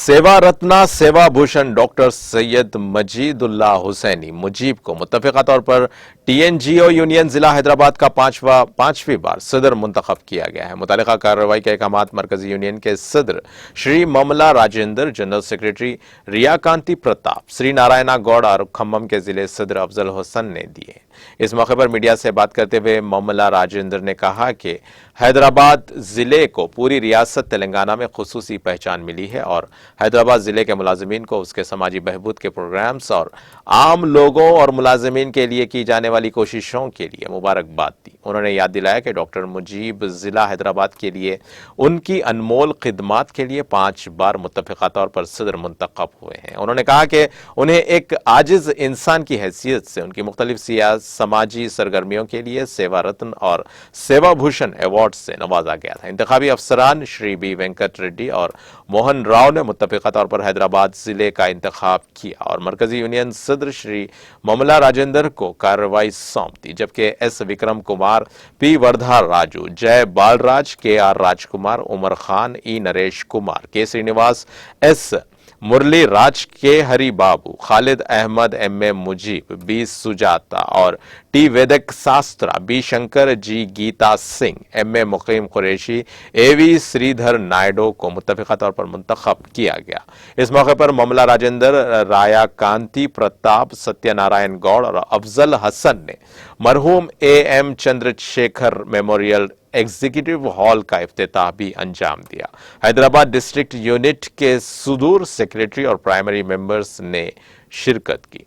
सेवा रत्ना सेवा भूषण डॉक्टर सैयद मजीदुल्लाह हुसैनी मुजीब को मुत्तफ़िक़ा तौर पर TNGO यूनियन जिला हैदराबाद का पांचवी बार सदर मुंतखब किया गया है। मुतालिका कार्रवाई के अहकामात मरकजी यूनियन के सदर श्री ममला राजेंद्र, जनरल सेक्रेटरी रिया कांति प्रताप, श्री नारायणा गौड़ और खम्मम के जिले सदर अफजल हुसैन ने दिए। इस मौके पर मीडिया से बात करते हुए ममला राजेंद्र ने कहा कि हैदराबाद जिले को पूरी रियासत तेलंगाना में खुसूसी पहचान मिली है और हैदराबाद जिले के मुलाजिमीन को उसके समाजी बहबूद के प्रोग्राम्स और आम लोगों और मुलाजिमीन के लिए की जाने वाली कोशिशों के लिए मुबारकबाद दी। उन्होंने याद दिलाया कि डॉक्टर मुजीब जिला हैदराबाद के लिए उनकी अनमोल खिदमात के लिए 5 बार मुत्तफ़िक़ा तौर पर सदर मुंतखब हुए हैं। उन्होंने कहा कि उन्हें एक आजिज इंसान की हैसियत से उनकी मुख्तलिफ समाजी सरगर्मियों के लिए सेवा रत्न और सेवा भूषण अवार्ड से नवाजा गया था। इंतखाबी अफसरान श्री बी वेंकट रेड्डी और मोहन राव ने मुत्तफ़िक़ा तौर पर हैदराबाद जिले का इंतखाब किया और मरकजी यूनियन सदर श्री ममला राजेंद्र को कार्रवाई सौंप दी, जबकि एस विक्रम कुमार, पी वर्धा राजू, जय बालराज, KR राजकुमार, उमर खान, ई नरेश कुमार, के श्रीनिवास, एस मुरली राज, के हरी बाबू, खालिद अहमद, MA मुजीब, बी सुजाता और टी वेदक शास्त्रा, बी शंकर, जी गीता सिंह, MA मुकीम कुरैशी, AV श्रीधर नायडू को मुत्तफ़िक़ा तौर पर मुंतखब किया गया। इस मौके पर ममला राजेंद्र, राया कांति प्रताप, सत्यनारायण गौड़ और अफजल हसन ने मरहूम AM Chandrashekhar memorial executive hall का इफ्तिताह भी अंजाम दिया। हैदराबाद डिस्ट्रिक्ट यूनिट के सुदूर सेक्रेटरी और प्राइमरी मेंबर्स ने शिरकत की।